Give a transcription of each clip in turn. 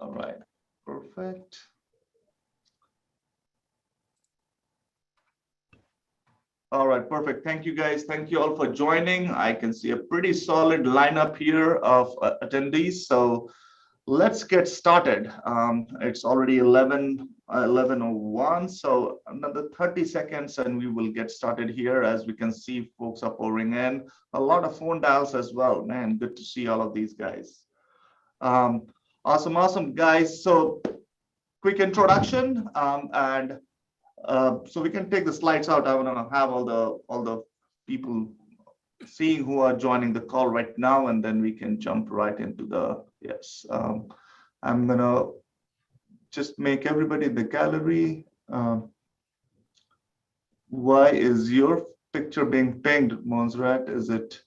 All right, perfect. All right, perfect. Thank you guys. Thank you all for joining. I can see a pretty solid lineup here of attendees. So let's get started. It's already 11:01, so another 30 seconds and we will get started here. As we can see, folks are pouring in. A lot of phone dials as well. Man, good to see all of these guys. Awesome, guys. So quick introduction, so we can take the slides out. I want to have all the people seeing who are joining the call right now, and then we can jump right into the yes. I'm gonna just make everybody in the gallery. Why is your picture being pinged, Montserrat? Is it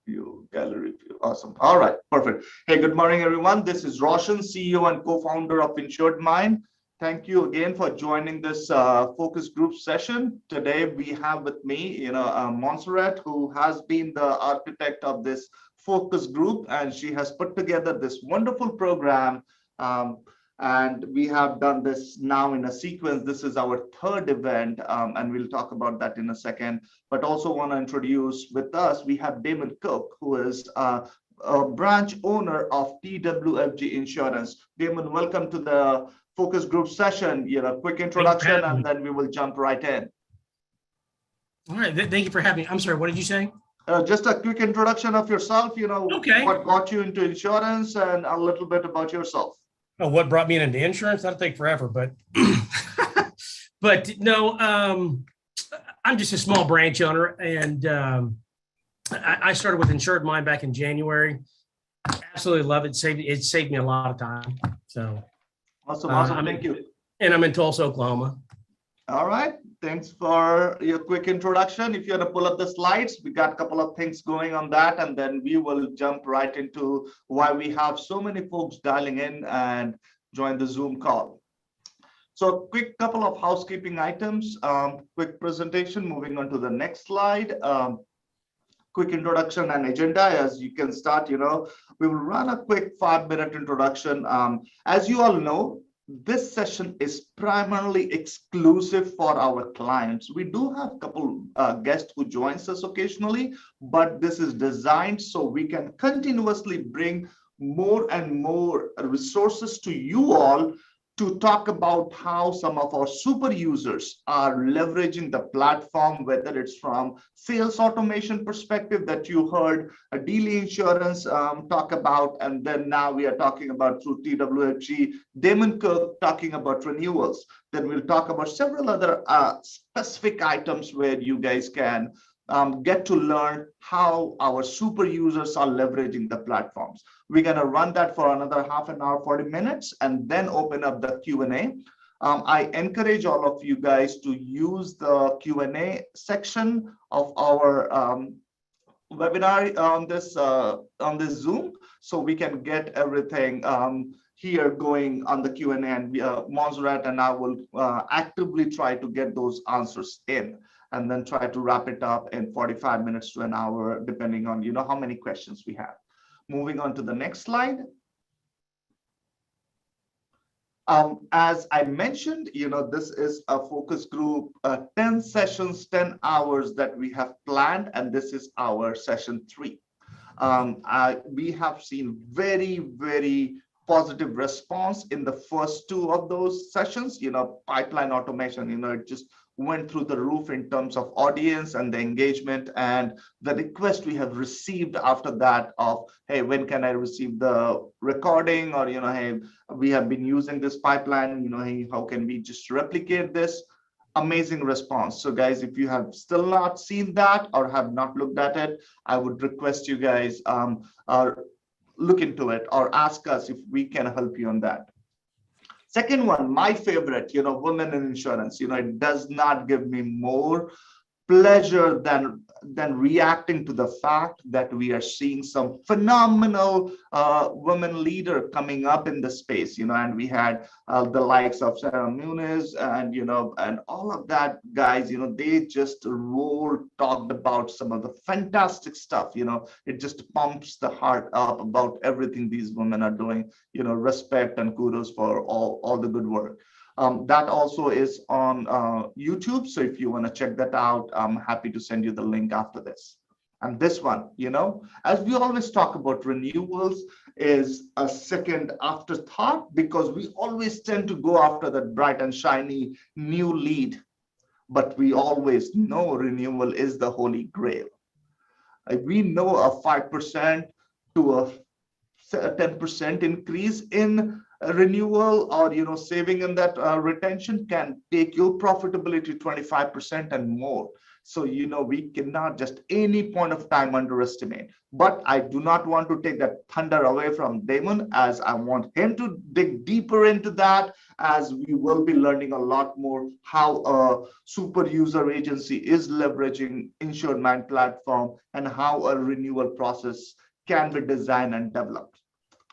your gallery view? Awesome. All right, perfect. Hey, good morning, everyone. This is Roshan, CEO and co-founder of InsuredMine. Thank you again for joining this focus group session. Today we have with me, Montserrat, who has been the architect of this focus group, and she has put together this wonderful program. And we have done this now in a sequence. This is our third event, and we'll talk about that in a second. But also want to introduce with us, we have Damon Cook, who is a branch owner of TWFG Insurance. Damon, welcome to the focus group session. Quick introduction, and then we will jump right in. All right, thank you for having me. I'm sorry, what did you say? Just a quick introduction of yourself, Okay. What got you into insurance and a little bit about yourself. Oh, what brought me into insurance? That'll take forever, but no, I'm just a small branch owner, and I started with InsuredMine back in January. Absolutely love it. It saved me a lot of time. So awesome. Thank you. And I'm in Tulsa, Oklahoma. All right. Thanks for your quick introduction. If you want to pull up the slides, we got a couple of things going on that, and then we will jump right into why we have so many folks dialing in and join the Zoom call. So quick couple of housekeeping items, quick presentation, moving on to the next slide. Quick introduction and agenda. As you can start, we will run a quick 5-minute introduction. As you all know, this session is primarily exclusive for our clients. We do have a couple guests who joins us occasionally, but this is designed so we can continuously bring more and more resources to you all to talk about how some of our super users are leveraging the platform, whether it's from sales automation perspective that you heard Dealy Insurance talk about, and then now we are talking about through TWFG, Damon Cook talking about renewals. Then we'll talk about several other specific items where you guys can get to learn how our super users are leveraging the platforms. We're going to run that for another half an hour, 40 minutes, and then open up the Q&A. I encourage all of you guys to use the Q&A section of our webinar on this Zoom, so we can get everything here going on the Q&A, and Montserrat and I will actively try to get those answers in, and then try to wrap it up in 45 minutes to an hour, depending on how many questions we have. Moving on to the next slide. As I mentioned, this is a focus group, 10 sessions, 10 hours that we have planned, and this is our session 3. We have seen very, very positive response in the first 2 of those sessions. Pipeline automation, it just went through the roof in terms of audience and the engagement, and the request we have received after that of, hey, when can I receive the recording, or hey, we have been using this pipeline, hey, how can we just replicate this? Amazing response. So guys, if you have still not seen that or have not looked at it, I would request you guys look into it or ask us if we can help you on that. Second one, my favorite, women in insurance. It does not give me more pleasure than then reacting to the fact that we are seeing some phenomenal women leader coming up in the space, and we had the likes of Sarah Muniz and all of that guys, they just talked about some of the fantastic stuff, it just pumps the heart up about everything these women are doing, respect and kudos for all the good work. That also is on YouTube. So if you want to check that out, I'm happy to send you the link after this. And this one, as we always talk about, renewals is a second afterthought because we always tend to go after that bright and shiny new lead. But we always know renewal is the holy grail. We know a 5% to a 10% increase in renewal or saving in that retention can take your profitability to 25% and more. So we cannot just any point of time underestimate. But I do not want to take that thunder away from Damon, as I want him to dig deeper into that, as we will be learning a lot more how a super user agency is leveraging InsuredMine platform and how a renewal process can be designed and developed.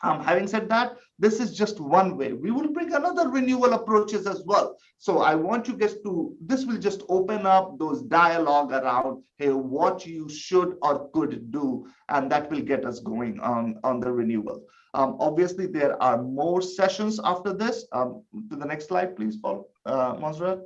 Having said that, this is just one way. We will bring another renewal approaches as well. So I want you guys to, this will just open up those dialogue around, hey, what you should or could do, and that will get us going on the renewal. Obviously, there are more sessions after this. To the next slide, please, Paul. Montserrat.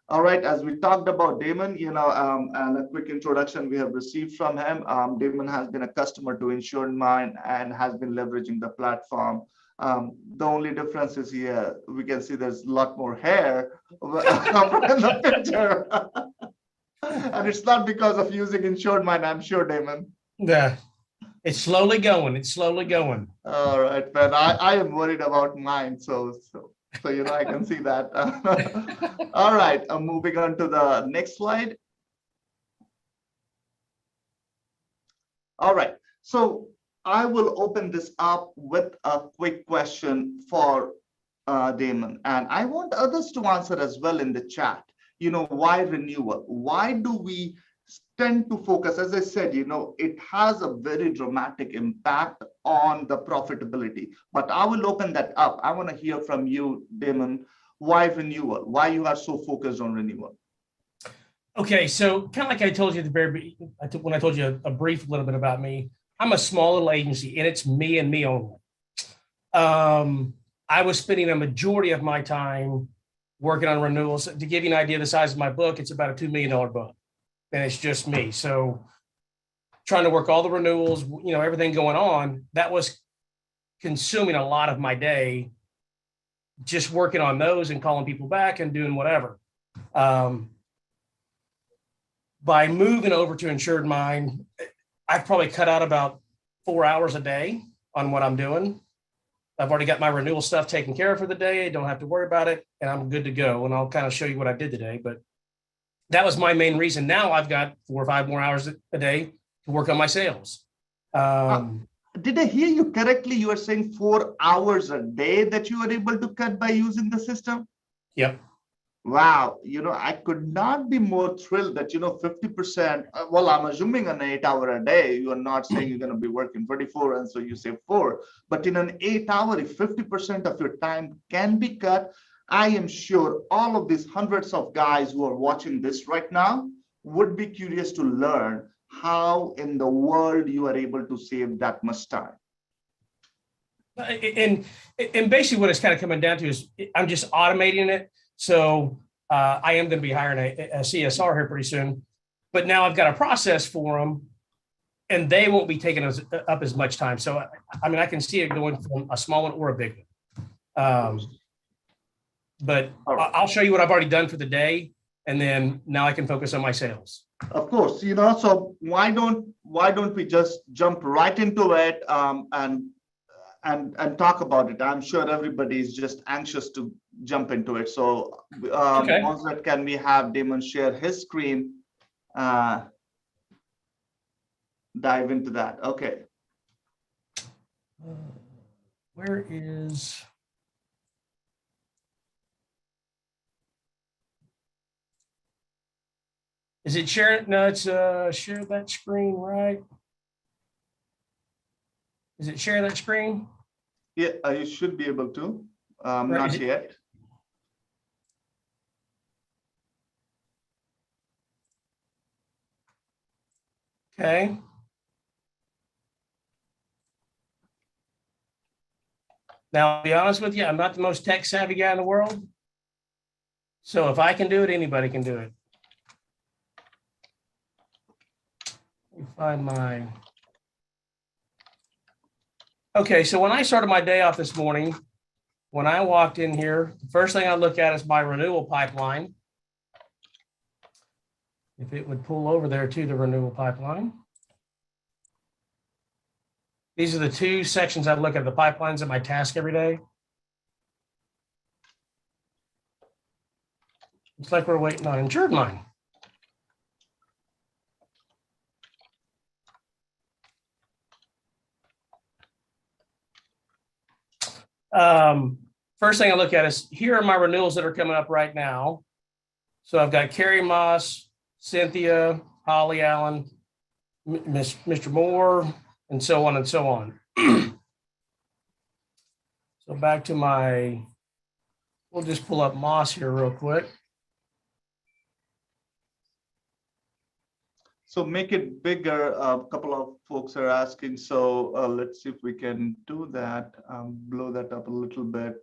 All right, as we talked about Damon, and a quick introduction we have received from him. Damon has been a customer to InsuredMine and has been leveraging the platform. The only difference is here, we can see there's a lot more hair in the picture. And it's not because of using InsuredMine, I'm sure, Damon. Yeah, it's slowly going. It's slowly going. All right, but I am worried about mine, so I can see that. All right, I'm moving on to the next slide. All right, so I will open this up with a quick question for Damon, and I want others to answer as well in the chat. Why renewal? Why do we tend to focus? As I said, it has a very dramatic impact on the profitability, but I will open that up. I want to hear from you, Damon. Why renewal? Why you are so focused on renewal? Okay, so kind of like I told you at the very beginning, when I told you a brief little bit about me, I'm a small little agency and it's me and me only. I was spending a majority of my time working on renewals. To give you an idea of the size of my book, it's about a $2 million book. And it's just me. So trying to work all the renewals, everything going on, that was consuming a lot of my day, just working on those and calling people back and doing whatever. By moving over to InsuredMine, I've probably cut out about 4 hours a day on what I'm doing. I've already got my renewal stuff taken care of for the day. I don't have to worry about it, and I'm good to go. And I'll kind of show you what I did today, but that was my main reason. Now I've got 4 or 5 more hours a day to work on my sales. Did I hear you correctly? You are saying 4 hours a day that you are able to cut by using the system? Yep. Wow. I could not be more thrilled that, 50%, well, I'm assuming an 8 hour a day. You are not saying you're going to be working 24 and so you say 4, but in an 8 hour, if 50% of your time can be cut, I am sure all of these hundreds of guys who are watching this right now would be curious to learn how in the world you are able to save that much time. And basically what it's kind of coming down to is I'm just automating it. So I am going to be hiring a CSR here pretty soon, but now I've got a process for them and they won't be taking up as much time. So, I can see it going from a small one or a big one. But I'll show you what I've already done for the day, and then now I can focus on my sales. Of course, so why don't we just jump right into it and talk about it? I'm sure everybody is just anxious to jump into it. So, Okay. Montserrat, can we have Damon share his screen? Dive into that. Okay. Where is? Is it share? No, it's share that screen, right? Is it share that screen? Yeah, you should be able to. Right, Not yet. Okay. Now, I'll be honest with you, I'm not the most tech savvy guy in the world. So if I can do it, anybody can do it. Let me find my. Okay, so when I started my day off this morning, when I walked in here, the first thing I look at is my renewal pipeline. If it would pull over there to the renewal pipeline. These are the two sections I look at, the pipelines at my task every day. Looks like we're waiting on InsuredMine. First thing I look at is here are my renewals that are coming up right now. So I've got Carrie Moss, Cynthia, Holly Allen, Mr. Moore, and so on and so on. So back to my, we'll just pull up Moss here real quick. So make it bigger. A couple of folks are asking. So let's see if we can do that. Blow that up a little bit.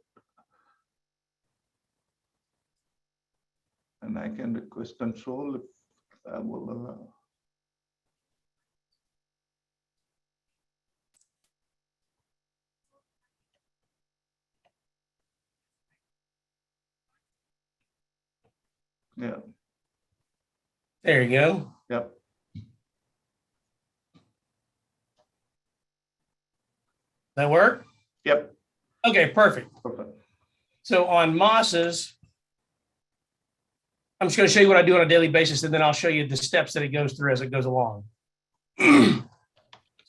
And I can request control if that will allow. Yeah. There you go. Yep. That work? Yep. Okay, perfect. Perfect. So on Moss's, I'm just going to show you what I do on a daily basis, and then I'll show you the steps that it goes through as it goes along. So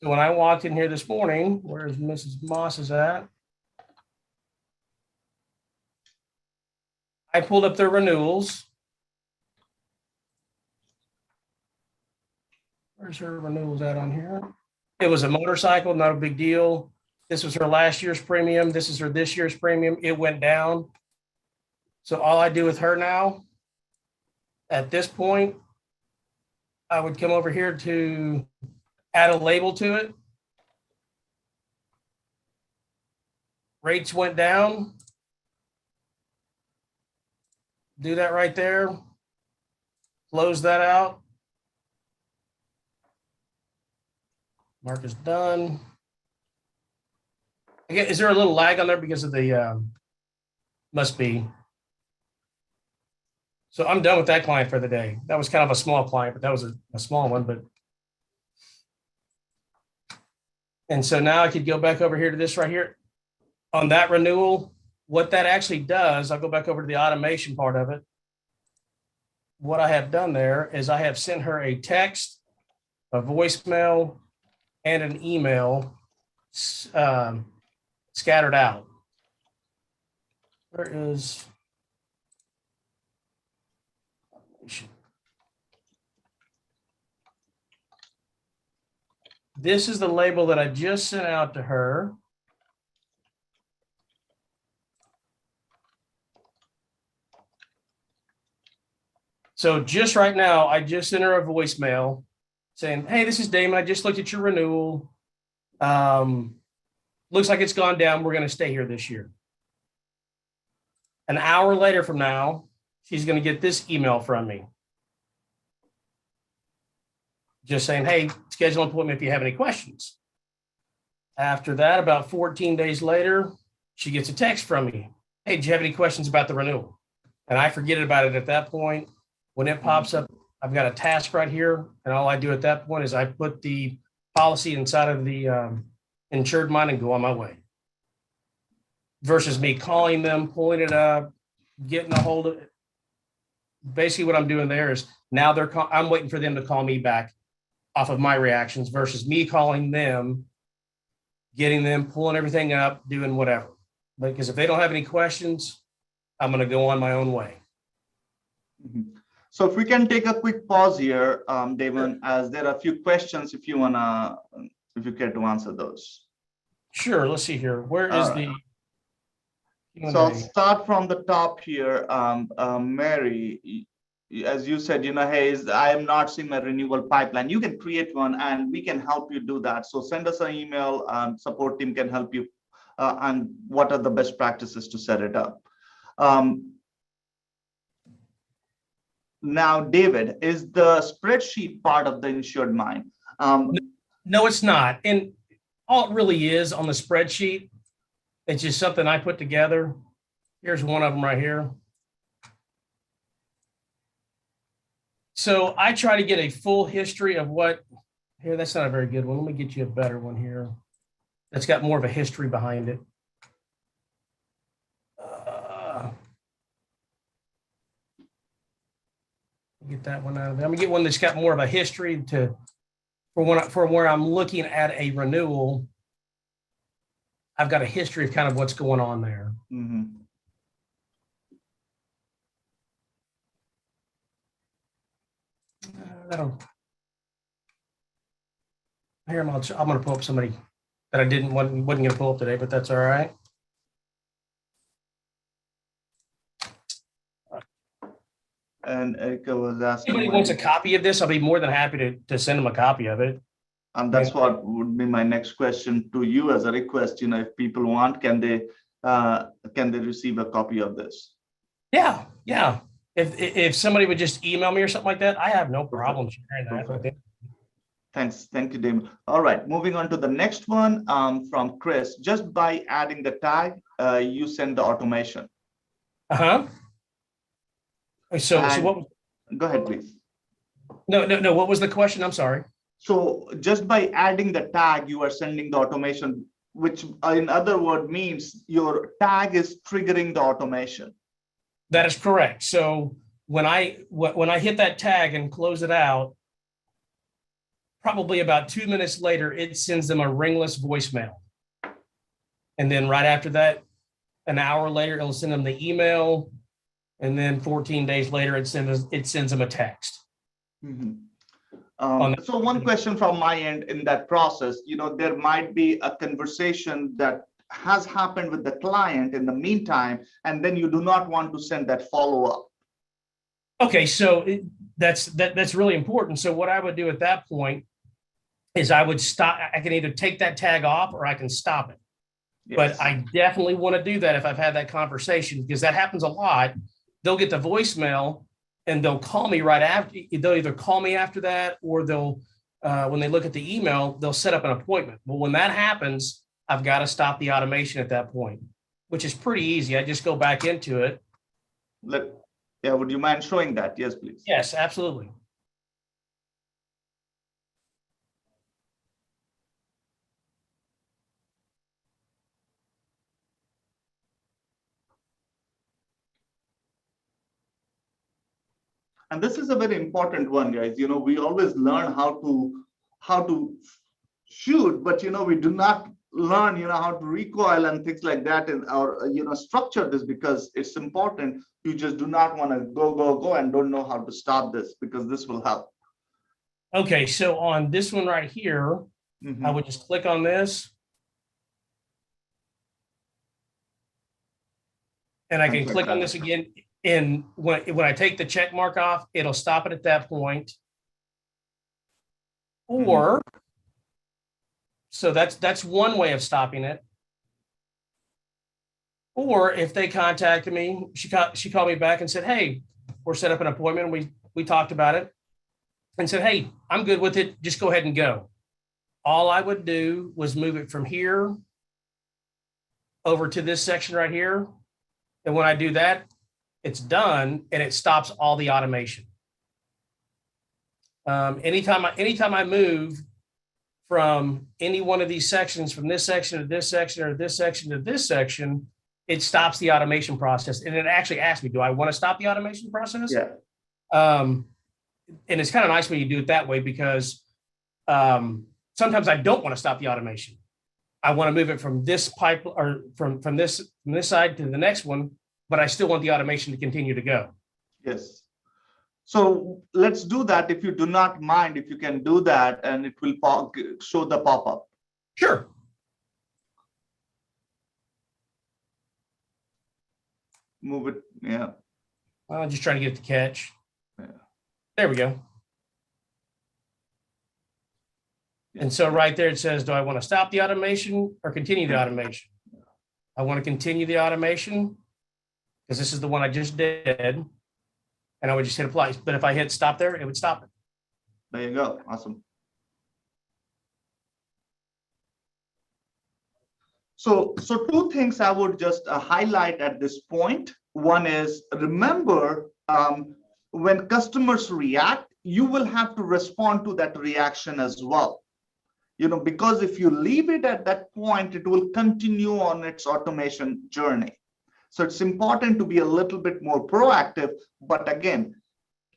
when I walked in here this morning, where's Mrs. Moss's at? I pulled up their renewals. Where's her renewals at on here? It was a motorcycle, not a big deal. This was her last year's premium. This is her this year's premium. It went down. So all I do with her now, at this point, I would come over here to add a label to it. Rates went down. Do that right there. Close that out. Mark is done. Again, is there a little lag on there because of the, must be. So I'm done with that client for the day. That was kind of a small client, but that was a small one. But and so now I could go back over here to this right here on that renewal. What that actually does, I'll go back over to the automation part of it. What I have done there is I have sent her a text, a voicemail, and an email scattered out. Where is this? Is the label that I just sent out to her. So just right now, I just sent her a voicemail saying, hey, this is Damon. I just looked at your renewal. Looks like it's gone down. We're going to stay here this year. An hour later from now, she's going to get this email from me. Just saying, hey, schedule an appointment if you have any questions. After that, about 14 days later, she gets a text from me. Hey, do you have any questions about the renewal? And I forget about it at that point. When it pops up, I've got a task right here. And all I do at that point is I put the policy inside of the InsuredMine and go on my way. Versus me calling them, pulling it up, getting a hold of it. Basically what I'm doing there is now I'm waiting for them to call me back off of my reactions versus me calling them, getting them, pulling everything up, doing whatever. Because if they don't have any questions, I'm going to go on my own way. Mm-hmm. So if we can take a quick pause here, Damon, as there are a few questions if you care to answer those. Sure. Let's see here. Where is the Q&A? So I'll start from the top here. Mary, as you said, hey, I am not seeing my renewal pipeline. You can create one and we can help you do that. So send us an email and support team can help you. And what are the best practices to set it up? Now, David, is the spreadsheet part of the InsuredMine? No, it's not. And all it really is on the spreadsheet, it's just something I put together. Here's one of them right here. So I try to get a full history of what, here, that's not a very good one. Let me get you a better one here. That's got more of a history behind it. Get that one out of there. I'm gonna get one that's got more of a history for where I'm looking at a renewal. I've got a history of kind of what's going on there. Mm-hmm. Here, I'm going to pull up somebody that I wasn't going to pull up today, but that's all right. And Erica was asking. If anybody wants a copy of this, I'll be more than happy to send them a copy of it. And that's what would be my next question to you as a request. If people want, can they receive a copy of this? Yeah. If somebody would just email me or something like that, I have no problem sharing that with them. Thanks. Thank you, Damon. All right, moving on to the next one from Chris. Just by adding the tag, you send the automation. So what? Go ahead, please. No. What was the question? I'm sorry. So just by adding the tag, you are sending the automation, which in other words means your tag is triggering the automation. That is correct. So when I hit that tag and close it out, probably about 2 minutes later, it sends them a ringless voicemail. And then right after that, an hour later, it'll send them the email. And then 14 days later, it sends them a text. Mm-hmm. So one question from my end in that process, there might be a conversation that has happened with the client in the meantime, and then you do not want to send that follow-up. Okay, so that's really important. So what I would do at that point is I would stop. I can either take that tag off or I can stop it. Yes. But I definitely want to do that if I've had that conversation, because that happens a lot. They'll get the voicemail and they'll call me right after. They'll either call me after that, or they'll, when they look at the email, they'll set up an appointment. Well, when that happens, I've got to stop the automation at that point, which is pretty easy. I just go back into it. Would you mind showing that? Yes, please. Yes, absolutely. And this is a very important one, guys. We always learn how to shoot, but we do not learn how to recoil and things like that, or structure this, because it's important. You just do not want to go and don't know how to stop this, because this will help. Okay, so on this one right here, mm-hmm. I would just click on this, and I can click on this again. And when I take the check mark off, it'll stop it at that point. Or, so that's one way of stopping it. Or if they contacted me, she called me back and said, "Hey, we're set up an appointment. We talked about it," and said, "Hey, I'm good with it. Just go ahead and go." All I would do was move it from here over to this section right here. And when I do that, it's done, and it stops all the automation. Anytime I move from any one of these sections, from this section to this section, or this section to this section, it stops the automation process. And it actually asks me, do I want to stop the automation process? Yeah. And it's kind of nice when you do it that way, because sometimes I don't want to stop the automation. I want to move it from this pipe, or from this side to the next one, but I still want the automation to continue to go. Yes. So let's do that. If you do not mind, if you can do that, and it will show the pop-up. Sure. Move it. Yeah. I'm just trying to get it to catch. Yeah. There we go. And so right there, it says, do I want to stop the automation or continue the automation? I want to continue the automation because this is the one I just did. And I would just hit apply. But if I hit stop there, it would stop it. There you go. Awesome. So two things I would just highlight at this point. One is, remember, when customers react, you will have to respond to that reaction as well. Because if you leave it at that point, it will continue on its automation journey. So it's important to be a little bit more proactive. But again,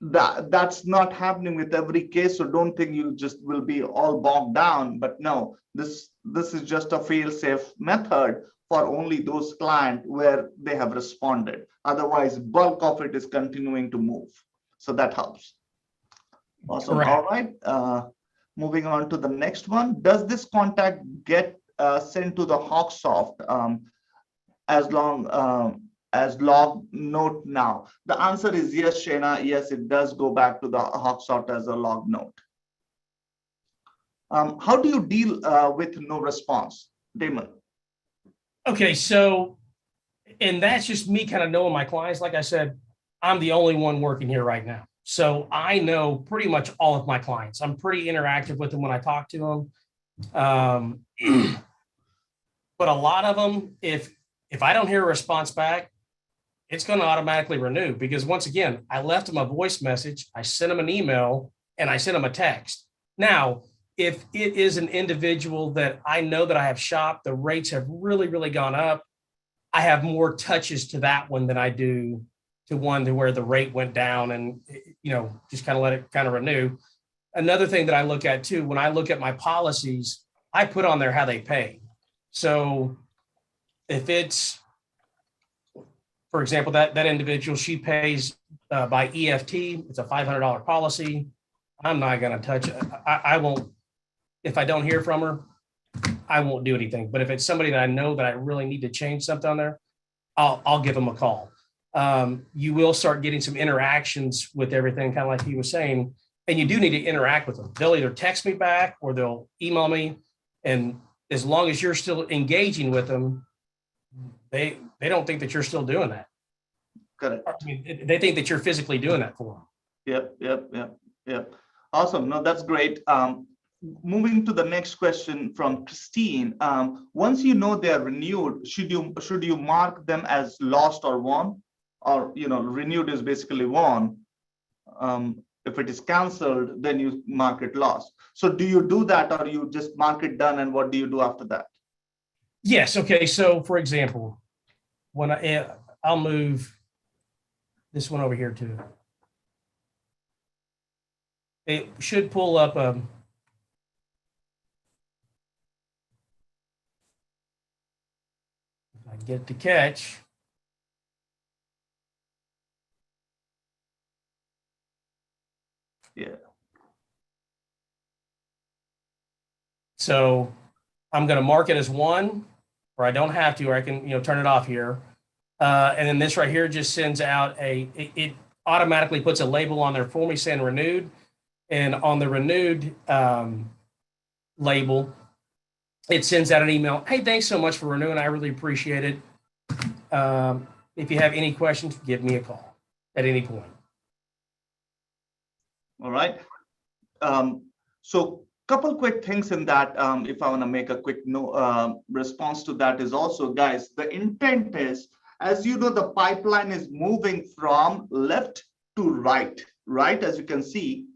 that's not happening with every case. So don't think you just will be all bogged down. But no, this is just a fail-safe method for only those clients where they have responded. Otherwise, bulk of it is continuing to move. So that helps. Awesome. Correct. All right. Moving on to the next one. Does this contact get sent to the Hawksoft as log note now? The answer is yes, Shana. Yes, it does go back to the Hawksoft as a log note. How do you deal with no response, Damon? Okay, so, and that's just me kind of knowing my clients. Like I said, I'm the only one working here right now. So I know pretty much all of my clients. I'm pretty interactive with them when I talk to them. But a lot of them, if I don't hear a response back, it's going to automatically renew, because once again, I left them a voice message, I sent them an email, and I sent them a text. Now, if it is an individual that I know that I have shopped, the rates have really, really gone up, I have more touches to that one than I do to one to where the rate went down and, just kind of let it kind of renew. Another thing that I look at too, when I look at my policies, I put on there how they pay. So if it's, for example, that individual, she pays by EFT, it's a $500 policy. I'm not going to touch it. I won't, if I don't hear from her, I won't do anything. But if it's somebody that I know that I really need to change something on there, I'll give them a call. You will start getting some interactions with everything, kind of like he was saying, and you do need to interact with them. They'll either text me back or they'll email me. And as long as you're still engaging with them, they don't think that you're still doing that. Correct. I mean, they think that you're physically doing that for them. Yep. Awesome. No, that's great. Moving to the next question from Christine. Once you know they're renewed, should you mark them as lost or won? Or renewed is basically won. If it is canceled, then you mark it lost. So do you do that, or you just mark it done, and what do you do after that? Yes. Okay. So for example, when I'll move this one over here too. It should pull up if I get to catch. Yeah. So I'm going to mark it as one, or I don't have to, or I can, turn it off here. And then this right here just sends out it automatically puts a label on there for me saying renewed. And on the renewed label, it sends out an email. Hey, thanks so much for renewing. I really appreciate it. If you have any questions, give me a call at any point. All right. So couple quick things in that, if I want to make a quick response to that, is also, guys, the intent is, as you know, the pipeline is moving from left to right, as you can see.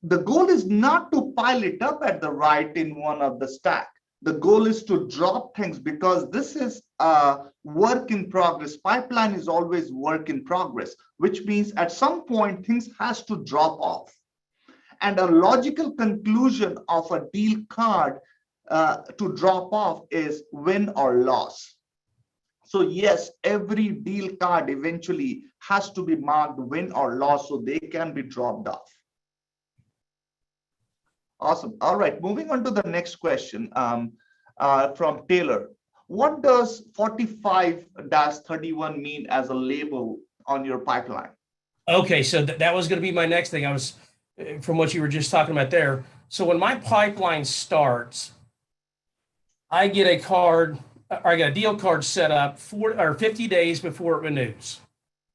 The goal is not to pile it up at the right in one of the stack. The goal is to drop things, because this is a work in progress. Pipeline is always work in progress, which means at some point things has to drop off. And a logical conclusion of a deal card to drop off is win or loss. So yes, every deal card eventually has to be marked win or loss so they can be dropped off. Awesome. All right, moving on to the next question from Taylor. What does 45-31 mean as a label on your pipeline? Okay, so that was going to be my next thing. I was from what you were just talking about there. So when my pipeline starts, I get a card, or I get a deal card set up 50 days before it renews.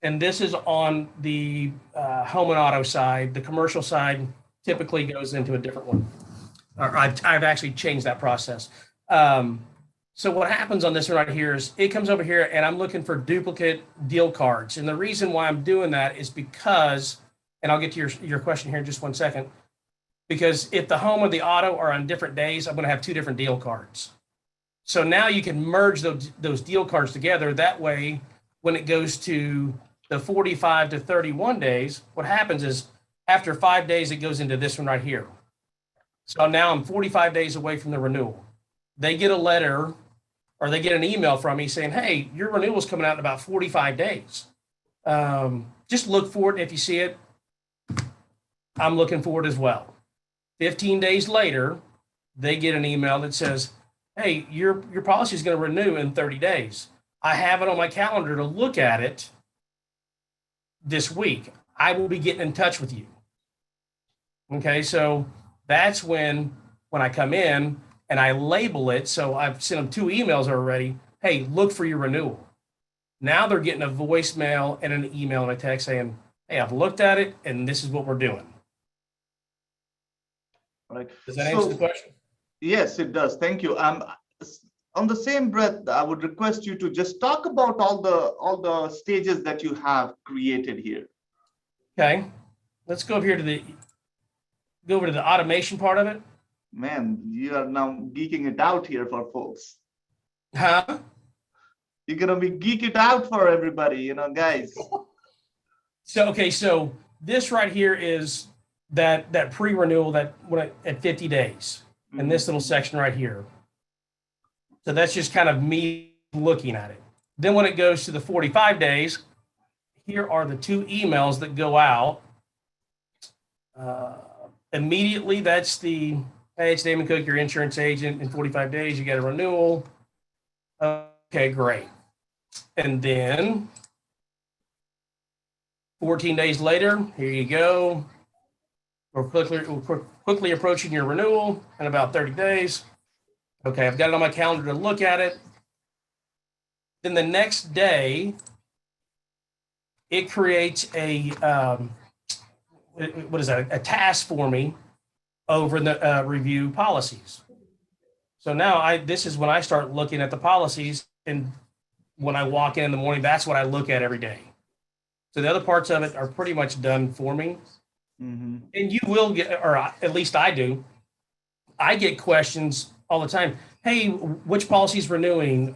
And this is on the home and auto side. The commercial side typically goes into a different one. Or I've actually changed that process. So what happens on this one right here is it comes over here and I'm looking for duplicate deal cards. And the reason why I'm doing that is because, and I'll get to your question here in just 1 second, because if the home or the auto are on different days, I'm going to have 2 different deal cards. So now you can merge those deal cards together. That way, when it goes to the 45 to 31 days, what happens is after 5 days, it goes into this one right here. So now I'm 45 days away from the renewal. They get a letter or they get an email from me saying, hey, your renewal is coming out in about 45 days. Just look for it. If you see it, I'm looking for it as well. 15 days later, they get an email that says, hey, your policy is going to renew in 30 days. I have it on my calendar to look at it this week. I will be getting in touch with you. Okay, so that's when I come in and I label it. So I've sent them 2 emails already. Hey, look for your renewal. Now they're getting a voicemail and an email and a text saying, hey, I've looked at it and this is what we're doing. Right. Does that answer the question? Yes, it does. Thank you. On the same breath, I would request you to just talk about all the stages that you have created here. Okay, let's go over here to the automation part of it. Man, you are now geeking it out here for folks. Huh? You're gonna be geek it out for everybody, guys. So this right here is that pre-renewal at 50 days, and this little section right here. So that's just kind of me looking at it. Then when it goes to the 45 days, here are the 2 emails that go out. Immediately, that's the, hey, it's Damon Cook, your insurance agent. In 45 days, you get a renewal. Okay, great. And then 14 days later, here you go. We're quickly approaching your renewal in about 30 days. Okay, I've got it on my calendar to look at it. Then the next day, it creates a a task for me over in the review policies. So now this is when I start looking at the policies, and when I walk in the morning, that's what I look at every day. So the other parts of it are pretty much done for me. Mm-hmm. And you will get, or at least I do, I get questions all the time. Hey, which policy is renewing?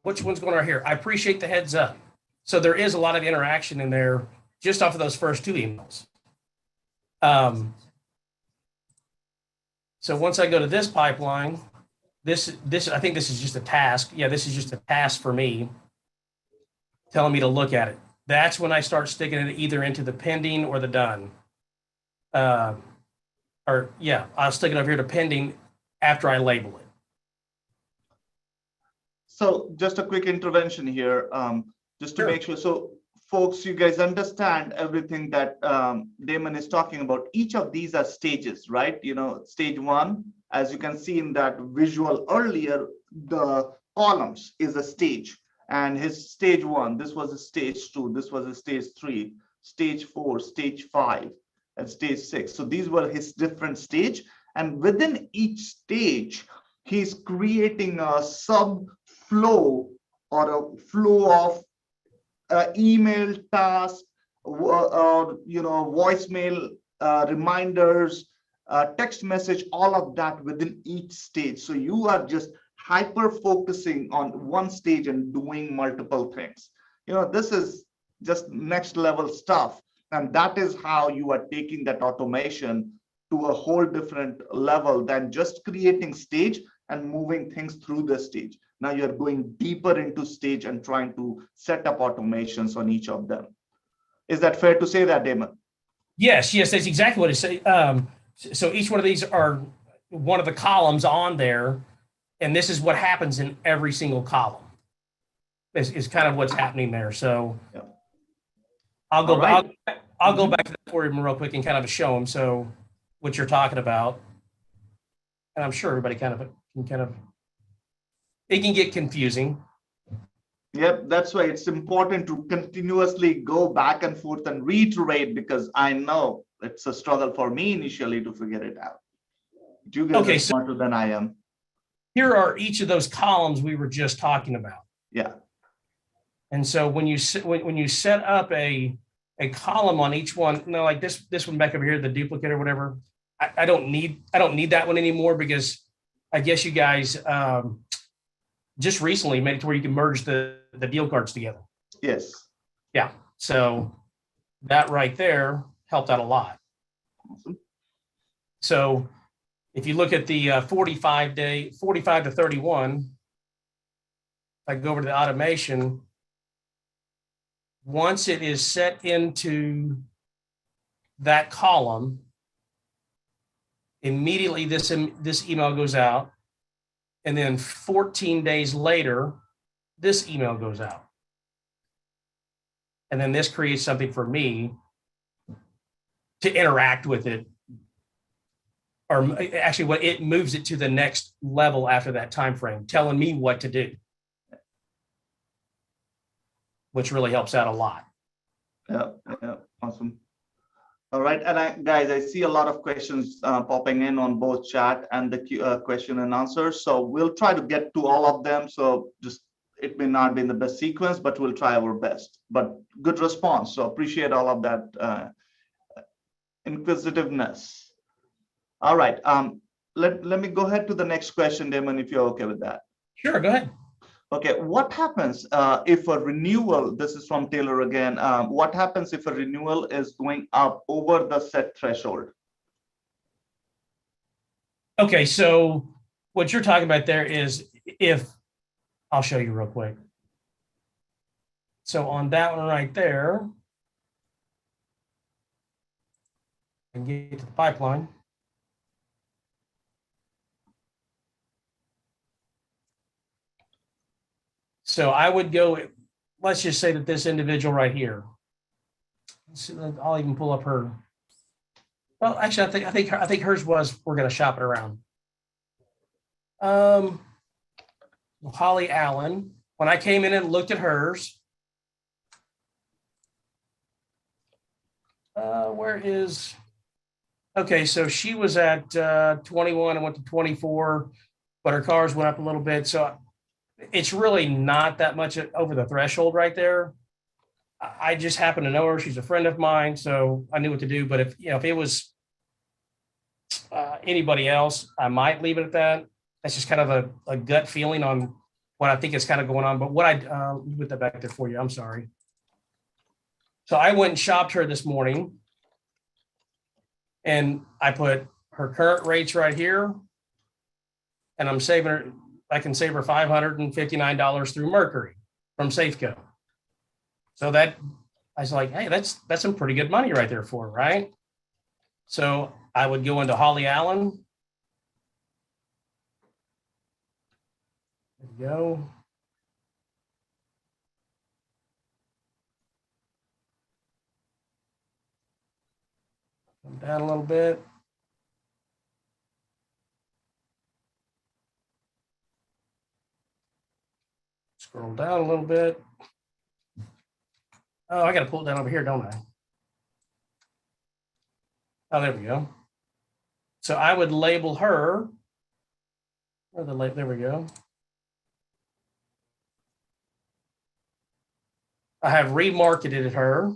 Which one's going on here? I appreciate the heads up. So there is a lot of interaction in there just off of those first 2 emails. So once I go to this pipeline, this I think this is just a task. Yeah, this is just a task for me, telling me to look at it. That's when I start sticking it either into the pending or the done. I'll stick it over here to pending after I label it. So just a quick intervention here, just to make sure. So folks, you guys understand everything that Damon is talking about. Each of these are stages, right? Stage 1, as you can see in that visual earlier, the columns is a stage. And his stage 1, this was a stage 2, this was a stage 3, stage 4, stage 5, and stage 6. So these were his different stage. And within each stage, he's creating a sub-flow or a flow of email tasks, voicemail reminders, text message, all of that within each stage. So you are just hyper focusing on one stage and doing multiple things. This is just next level stuff. And that is how you are taking that automation to a whole different level than just creating stage and moving things through the stage. Now you're going deeper into stage and trying to set up automations on each of them. Is that fair to say that, Damon? Yes, that's exactly what it says. So each one of these are one of the columns on there, and this is what happens in every single column. Is kind of what's happening there. So yeah. I'll go back. I'll go back to that for him real quick and kind of show him so what you're talking about. And I'm sure everybody it can get confusing. Yep, that's why it's important to continuously go back and forth and reiterate, because I know it's a struggle for me initially to figure it out. You guys are smarter than I am. Here are each of those columns we were just talking about. Yeah. And so when you set up a column on each one, like this one back over here, the duplicate or whatever, I don't need that one anymore, because I guess you guys just recently made it to where you can merge the deal cards together. Yes. Yeah. So that right there helped out a lot. Awesome. So if you look at the 45 to 31, if I go over to the automation, once it is set into that column, immediately this email goes out, and then 14 days later, this email goes out. And then this creates something for me to interact with it, or actually what it moves it to the next level after that time frame, telling me what to do, which really helps out a lot. Yeah, awesome. All right, and guys, I see a lot of questions popping in on both chat and the question and answer. So we'll try to get to all of them. So just, it may not be in the best sequence, but we'll try our best. But good response. So appreciate all of that inquisitiveness. All right, let me go ahead to the next question, Damon, if you're okay with that. Sure, go ahead. Okay, what happens if a renewal, this is from Taylor again, what happens if a renewal is going up over the set threshold? Okay, so what you're talking about there is I'll show you real quick. So on that one right there, and get to the pipeline. So I would go, let's just say that this individual right here, I'll even pull up her. Well, actually, I think hers was, we're going to shop it around. Holly Allen, when I came in and looked at hers, okay, so she was at 21 and went to 24, but her cars went up a little bit. So it's really not that much over the threshold right there. I just happen to know her. She's a friend of mine, so I knew what to do. But if it was anybody else, I might leave it at that. That's just kind of a gut feeling on what I think is kind of going on. But what put that back there for you. I'm sorry. So I went and shopped her this morning, and I put her current rates right here, and I'm saving her. I can save her $559 through Mercury from Safeco. So that I was like, hey, that's some pretty good money right there for her, right? So I would go into Holly Allen. There we go. Come down a little bit. Scroll down a little bit. Oh, I got to pull it down over here, don't I? Oh, there we go. So I would label her. There we go. I have remarketed her.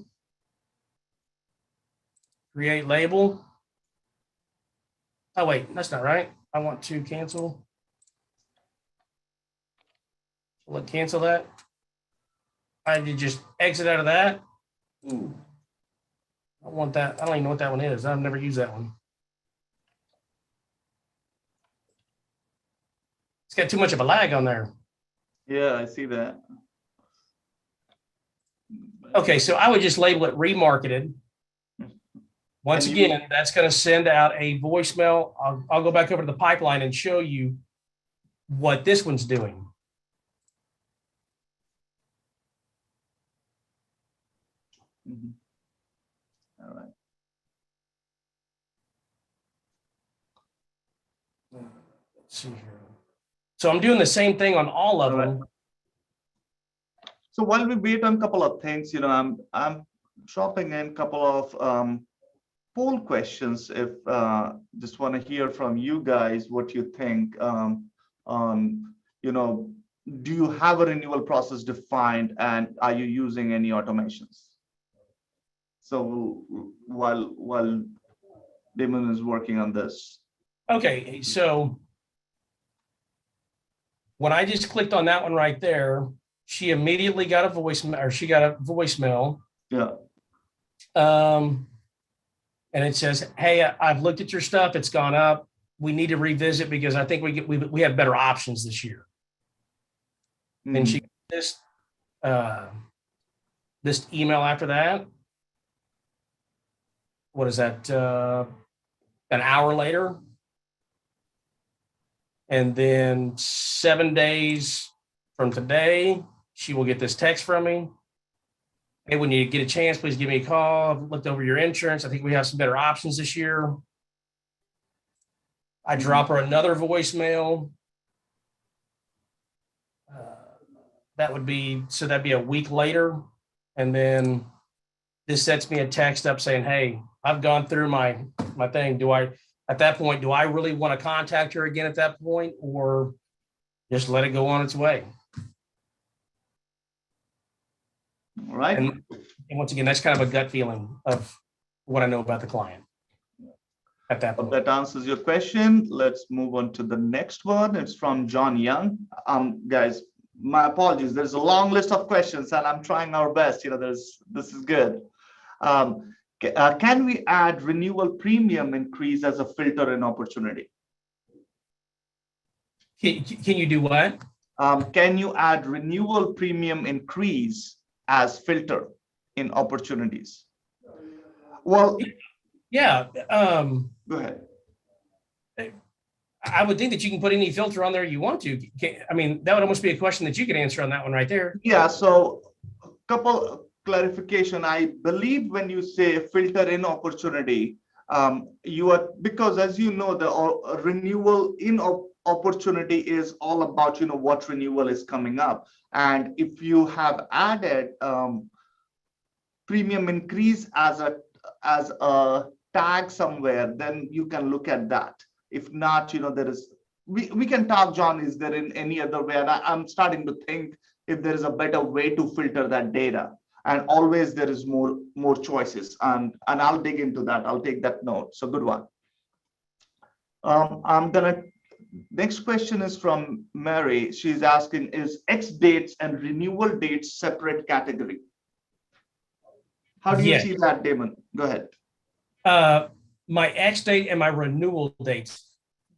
Create label. Oh, wait, that's not right. I want to cancel. Let's cancel that. I did just exit out of that. Ooh. I want that. I don't even know what that one is. I've never used that one. It's got too much of a lag on there. Yeah, I see that. Okay, so I would just label it remarketed. Once And you- again, that's going to send out a voicemail. I'll go back over to the pipeline and show you what this one's doing. Mhm. All right. Let's see here. So I'm doing the same thing on all of All right. them. So while we wait on a couple of things, I'm dropping in a couple of poll questions. If just want to hear from you guys what you think on, do you have a renewal process defined, and are you using any automations? So while Damon is working on this. Okay, so when I just clicked on that one right there, she immediately got a voicemail, or she got a voicemail. Yeah. And it says, "Hey, I've looked at your stuff. It's gone up. We need to revisit because I think we have better options this year." And she this this email after that. What is that? An hour later. And then 7 days from today, she will get this text from me. "Hey, when you get a chance, please give me a call. I've looked over your insurance. I think we have some better options this year." I drop her another voicemail. That'd be a week later. And then this sets me a text up saying, "Hey, I've gone through my thing. At that point, do I really want to contact her again at that point, or just let it go on its way?" All right. And once again, that's kind of a gut feeling of what I know about the client at that point. That answers your question. Let's move on to the next one. It's from John Young. Guys, my apologies. There's a long list of questions, and I'm trying our best. This is good. Can we add renewal premium increase as a filter in opportunity? Can you do what? Can you add renewal premium increase as filter in opportunities? Well, yeah. Go ahead. I would think that you can put any filter on there you want to. I mean, that would almost be a question that you could answer on that one right there. Yeah. So, a couple clarification. I believe when you say filter in opportunity, you are, because as you know, the renewal in opportunity is all about what renewal is coming up, and if you have added premium increase as a tag somewhere, then you can look at that. If not, there is, we can talk, John, is there in any other way? And I'm starting to think if there is a better way to filter that data, and always there is more choices, and I'll dig into that. I'll take that note. So good one. Next question is from Mary. She's asking, is X dates and renewal dates separate category? How do you see that, Damon? Go ahead. My X date and my renewal dates,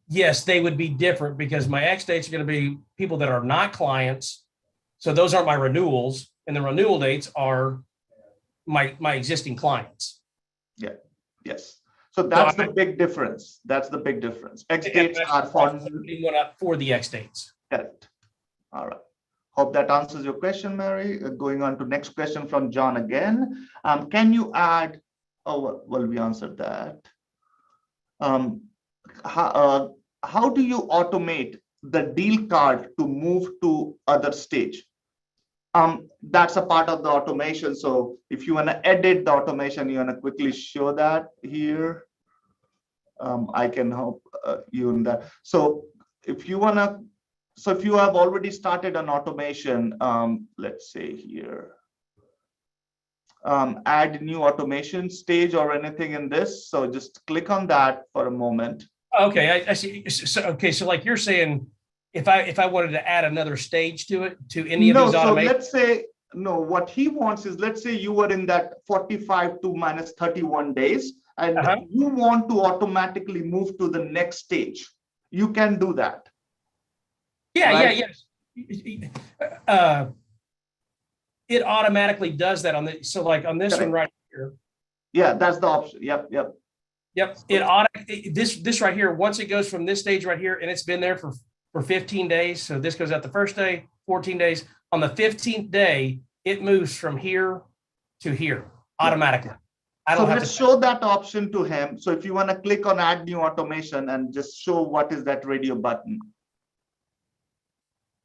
yes, they would be different, because my X dates are going to be people that are not clients. So those aren't my renewals, and the renewal dates are my existing clients. Yeah. Yes. So that's the big difference. That's the big difference. X dates are for the X dates. Correct. All right. Hope that answers your question, Mary. Going on to next question from John again. Can you add? Oh, well, we answered that. How do you automate the deal card to move to other stage? That's a part of the automation. So if you want to edit the automation, you want to quickly show that here. I can help you in that. So if you want to, if you have already started an automation, let's say here, add new automation stage or anything in this. So just click on that for a moment. Okay, I see. So like you're saying, if I wanted to add another stage to it, to any of these automations. So let's say, no, what he wants is, let's say you were in that 45 to minus 31 days, and you want to automatically move to the next stage. You can do that. Yeah, right? yes. It automatically does that on the, so like on this one right here. Yeah, that's the option. Yep. Yep. This right here, once it goes from this stage right here, and it's been there for 15 days. So this goes out the first day, 14 days. On the 15th day, it moves from here to here automatically. I don't have let's show that option to him. So if you want to click on add new automation and just show what is that radio button.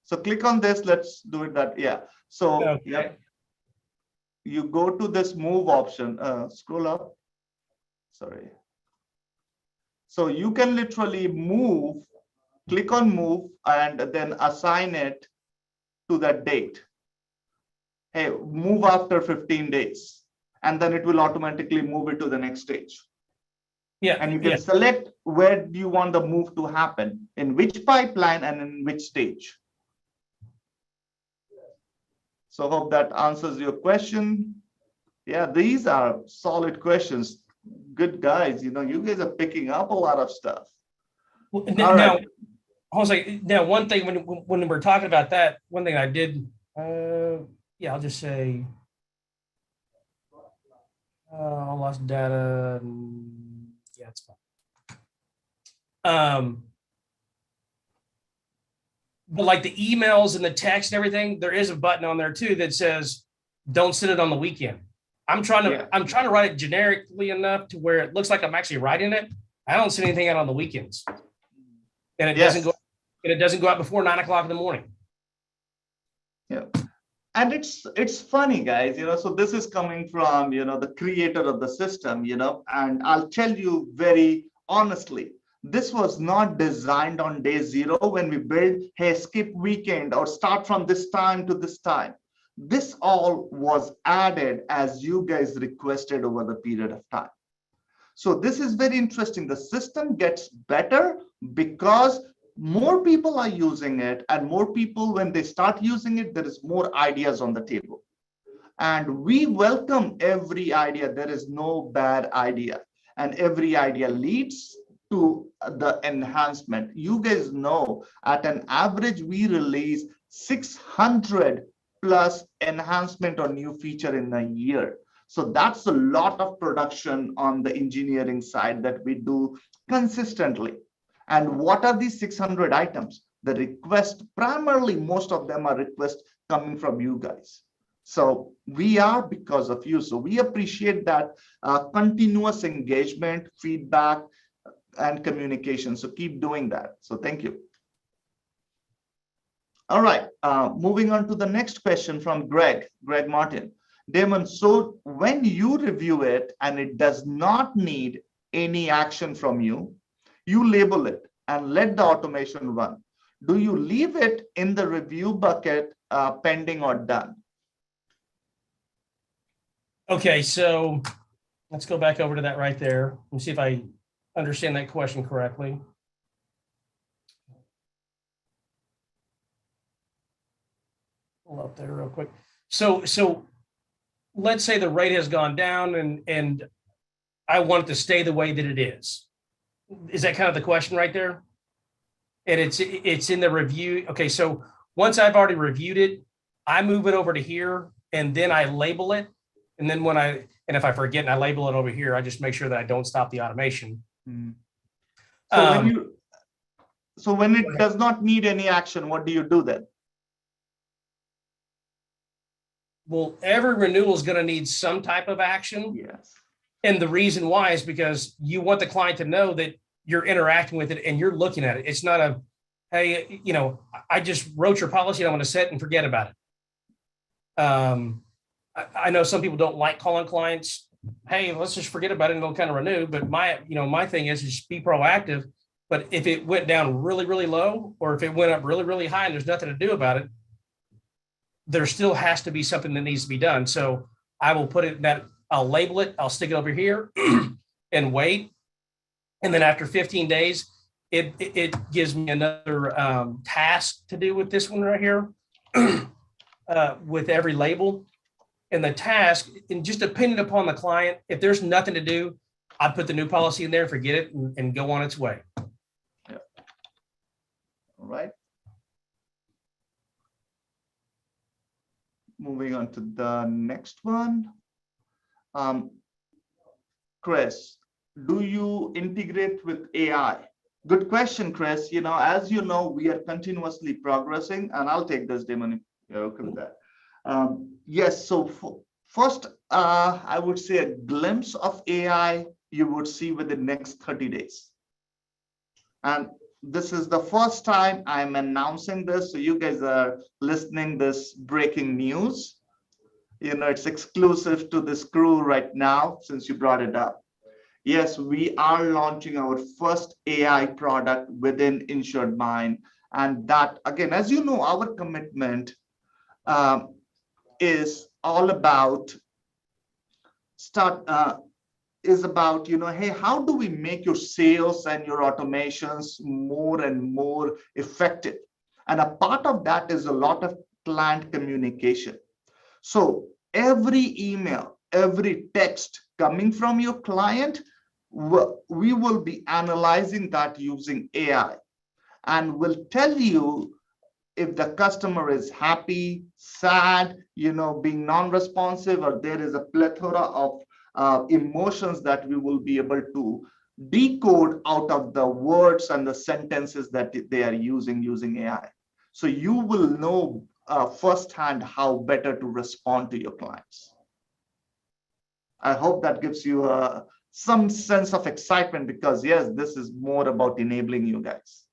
So click on this. Let's do it that. Yeah. So okay. Yep. You go to this move option. Scroll up. Sorry. So you can literally move, click on move, and then assign it to that date. Hey, move after 15 days. And then it will automatically move it to the next stage. Yeah. And you can select where do you want the move to happen, in which pipeline and in which stage. So hope that answers your question. Yeah, these are solid questions. Good guys, you guys are picking up a lot of stuff. Well, now, Jose, now one thing when we're talking about that, one thing I did, yeah, I'll just say, I lost data. Yeah, it's fine. But like the emails and the text and everything, there is a button on there too that says, "Don't send it on the weekend." I'm trying to write it generically enough to where it looks like I'm actually writing it. I don't send anything out on the weekends, and it doesn't go out before 9 o'clock in the morning. Yeah. And it's funny, guys, so this is coming from, the creator of the system, and I'll tell you very honestly, this was not designed on day zero when we build, hey, skip weekend or start from this time to this time. This all was added as you guys requested over the period of time. So this is very interesting. The system gets better because more people are using it, and more people, when they start using it, there is more ideas on the table. And we welcome every idea. There is no bad idea. And every idea leads to the enhancement. You guys know at an average, we release 600 plus enhancement or new feature in a year. So that's a lot of production on the engineering side that we do consistently. And what are these 600 items? The request, primarily, most of them are requests coming from you guys. So we are because of you. So we appreciate that continuous engagement, feedback, and communication. So keep doing that. So thank you. All right, moving on to the next question from Greg Martin. Damon, so when you review it and it does not need any action from you, you label it and let the automation run. Do you leave it in the review bucket pending or done? Okay, so let's go back over to that right there and see if I understand that question correctly. Pull up there real quick. So let's say the rate has gone down and I want it to stay the way that it is. Is that kind of the question right there? And it's in the review. Okay, so once I've already reviewed it, I move it over to here and then I label it. And then if I forget and I label it over here, I just make sure that I don't stop the automation. So when it does not need any action, what do you do then? Well, every renewal is going to need some type of action. Yes. And the reason why is because you want the client to know that you're interacting with it and you're looking at it. It's not a, hey, I just wrote your policy and I want to set it and forget about it. I know some people don't like calling clients, hey, let's just forget about it and they'll kind of renew. But my thing is just be proactive. But if it went down really, really low, or if it went up really, really high and there's nothing to do about it, there still has to be something that needs to be done. So I will put it that I'll label it, I'll stick it over here and wait. And then after 15 days, it gives me another task to do with this one right here with every label. And the task, and just depending upon the client, if there's nothing to do, I'd put the new policy in there, forget it, and go on its way. Yeah. All right. moving on to the next one. Chris, do you integrate with AI? Good question, Chris. As you know, we are continuously progressing, and I'll take this, Damon, if you're okay with that. Yes, so first, I would say a glimpse of AI you would see within the next 30 days. And this is the first time I'm announcing this, so you guys are listening this breaking news. It's exclusive to this crew right now, since you brought it up. Yes, we are launching our first AI product within InsuredMine. And that, again, as you know, our commitment is all about hey, how do we make your sales and your automations more and more effective? And a part of that is a lot of client communication. So every email, every text coming from your client, we will be analyzing that using AI, and will tell you if the customer is happy, sad, being non-responsive, or there is a plethora of emotions that we will be able to decode out of the words and the sentences that they are using AI. So you will know firsthand how better to respond to your clients. I hope that gives you some sense of excitement, because yes, this is more about enabling you guys.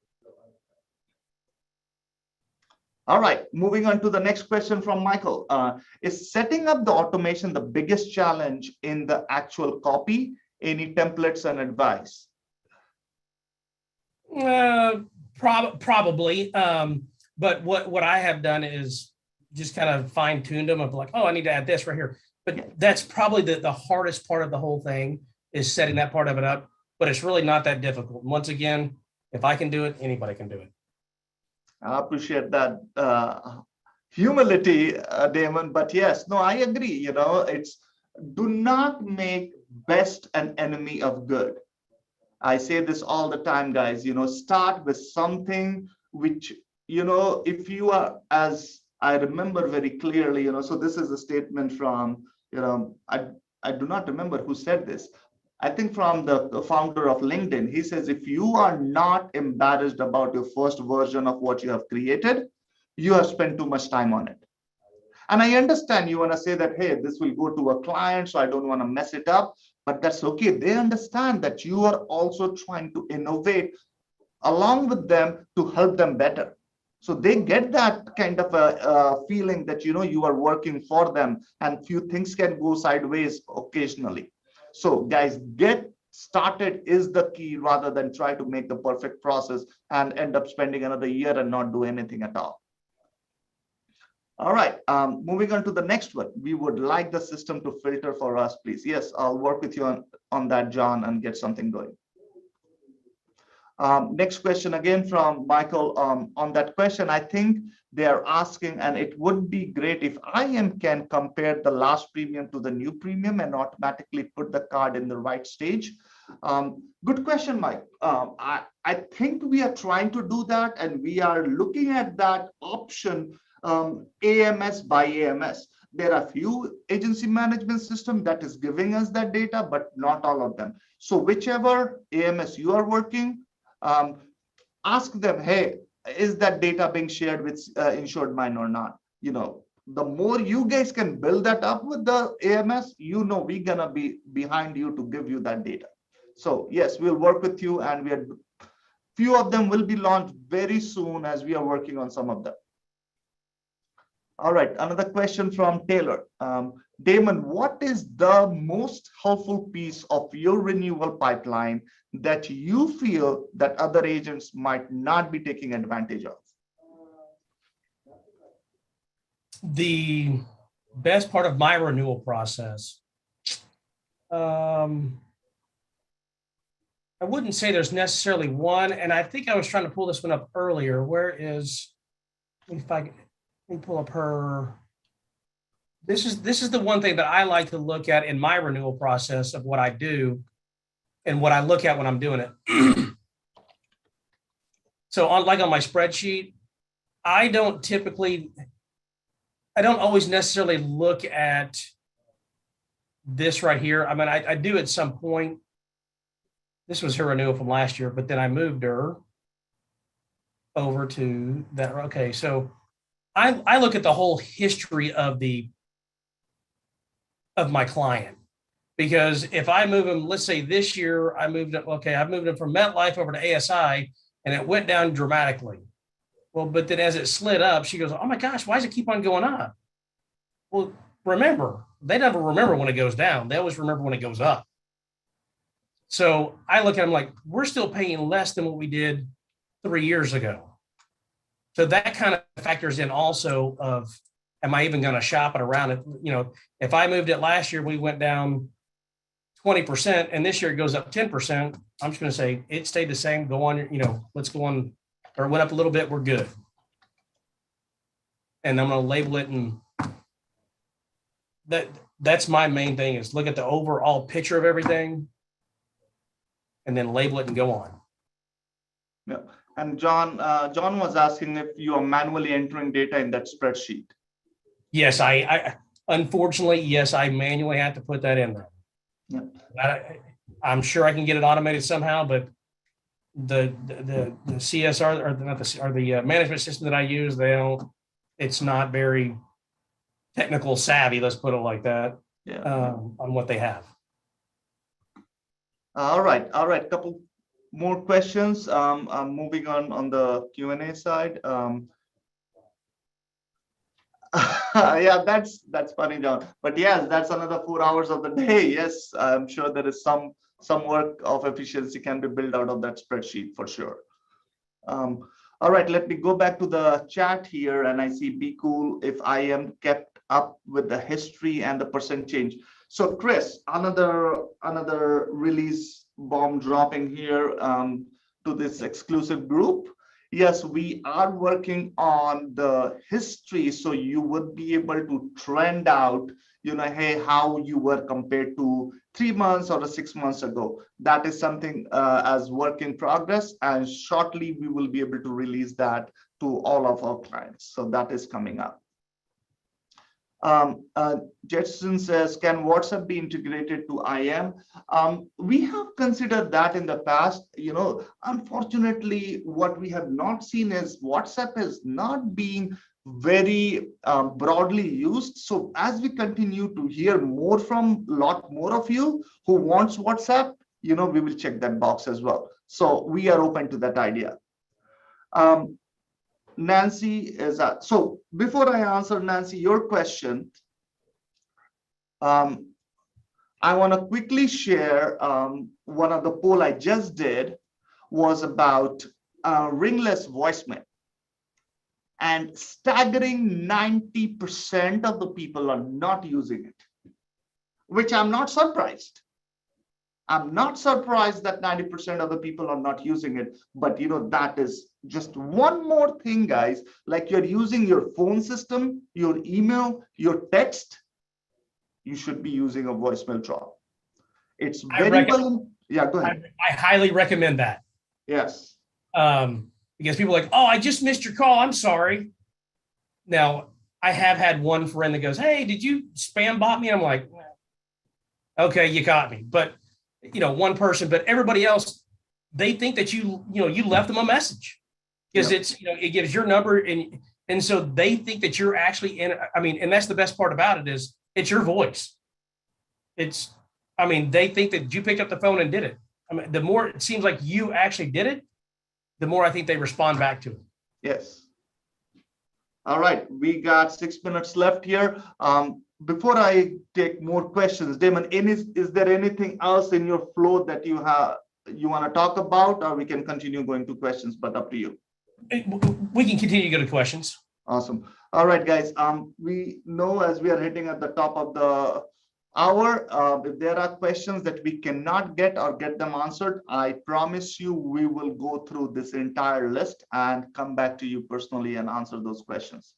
All right, moving on to the next question from Michael. Is setting up the automation the biggest challenge in the actual copy? Any templates and advice? Probably. But what I have done is just kind of fine-tuned them of like, oh, I need to add this right here. But that's probably the hardest part of the whole thing, is setting that part of it up. But it's really not that difficult. Once again, if I can do it, anybody can do it. I appreciate that humility, Damon. But yes, no, I agree. It's do not make best an enemy of good. I say this all the time, guys. Start with something which, if you are, as I remember very clearly, so this is a statement from, I do not remember who said this. I think from the founder of LinkedIn. He says, if you are not embarrassed about your first version of what you have created, you have spent too much time on it. And I understand you want to say that, hey, this will go to a client, so I don't want to mess it up. But that's okay. They understand that you are also trying to innovate along with them to help them better. So they get that kind of a feeling that, you are working for them, and few things can go sideways occasionally. So guys, get started is the key, rather than try to make the perfect process and end up spending another year and not do anything at all. All right, moving on to the next one. We would like the system to filter for us, please. Yes, I'll work with you on that, John, and get something going. Next question again from Michael. On that question, I think they are asking, and it would be great if IM can compare the last premium to the new premium and automatically put the card in the right stage. Good question, Mike. I think we are trying to do that, and we are looking at that option, AMS by AMS. There are few agency management systems that is giving us that data, but not all of them. So whichever AMS you are working, ask them, hey, is that data being shared with InsuredMine or not? The more you guys can build that up with the AMS, we're gonna be behind you to give you that data. So yes, we'll work with you, and few of them will be launched very soon, as we are working on some of them. All right, another question from Taylor. Damon, what is the most helpful piece of your renewal pipeline that you feel that other agents might not be taking advantage of? The best part of my renewal process, I wouldn't say there's necessarily one, and I think I was trying to pull this one up earlier. Where is, let me pull up her. This is the one thing that I like to look at in my renewal process of what I do and what I look at when I'm doing it. So on my spreadsheet, I don't typically, I don't always necessarily look at this right here. I mean, I do at some point. This was her renewal from last year, but then I moved her over to that. Okay, so I look at the whole history of my client, because if I move them, let's say this year I moved it. Okay, I moved them from MetLife over to ASI, and it went down dramatically. Well, but then as it slid up, she goes, "Oh my gosh, why does it keep on going up?" Well, remember, they never remember when it goes down. They always remember when it goes up. So I look at them like, we're still paying less than what we did 3 years ago. So that kind of factors in also of, am I even going to shop it around? If I moved it last year, we went down 20%, and this year it goes up 10%. I'm just going to say it stayed the same. Go on, let's go on, or went up a little bit. We're good. And I'm going to label it, and that's my main thing, is look at the overall picture of everything and then label it and go on. Yeah. And John was asking if you are manually entering data in that spreadsheet. Yes, I unfortunately, yes, I manually have to put that in there. Yeah. I'm sure I can get it automated somehow, but the CSR or the management system that I use, it's not very technical savvy, let's put it like that. Yeah. On what they have. All right. Couple more questions. I'm moving on the Q&A side. Yeah, that's funny, John. But yes, that's another 4 hours of the day. Yes, I'm sure there is some work of efficiency can be built out of that spreadsheet for sure. All right, let me go back to the chat here, and I see be cool if I am kept up with the history and the percent change. So Chris, another release bomb dropping here to this exclusive group. Yes, we are working on the history, so you would be able to trend out, hey, how you were compared to 3 months or 6 months ago. That is something as work in progress, and shortly we will be able to release that to all of our clients. So that is coming up. Jetson says, can WhatsApp be integrated to IM? We have considered that in the past. Unfortunately, what we have not seen is WhatsApp is not being very broadly used. So as we continue to hear more from a lot more of you who wants WhatsApp, we will check that box as well. So we are open to that idea. Nancy is so before I answer Nancy your question, I want to quickly share one of the poll I just did was about ringless voicemail, and staggering 90% of the people are not using it, which I'm not surprised. I'm not surprised that 90% of the people are not using it, but that is just one more thing, guys. Like, you're using your phone system, your email, your text, you should be using a voicemail drop. It's very well. Yeah, go ahead. I highly recommend that. Yes. Because people are like, oh, I just missed your call, I'm sorry. Now, I have had one friend that goes, hey, did you spam bot me? I'm like, okay, you caught me. But one person, but everybody else, they think that you left them a message, because it gives your number, and so they think that you're actually in. And that's the best part about it, is it's your voice. They think that you picked up the phone and did it. The more it seems like you actually did it, the more I think they respond back to it. Yes. All right, we got 6 minutes left here. Before I take more questions, Damon, is there anything else in your flow that you want to talk about, or we can continue going to questions, but up to you. We can continue to go to questions. Awesome. All right, guys. We know as we are hitting at the top of the hour, if there are questions that we cannot get or get them answered, I promise you we will go through this entire list and come back to you personally and answer those questions.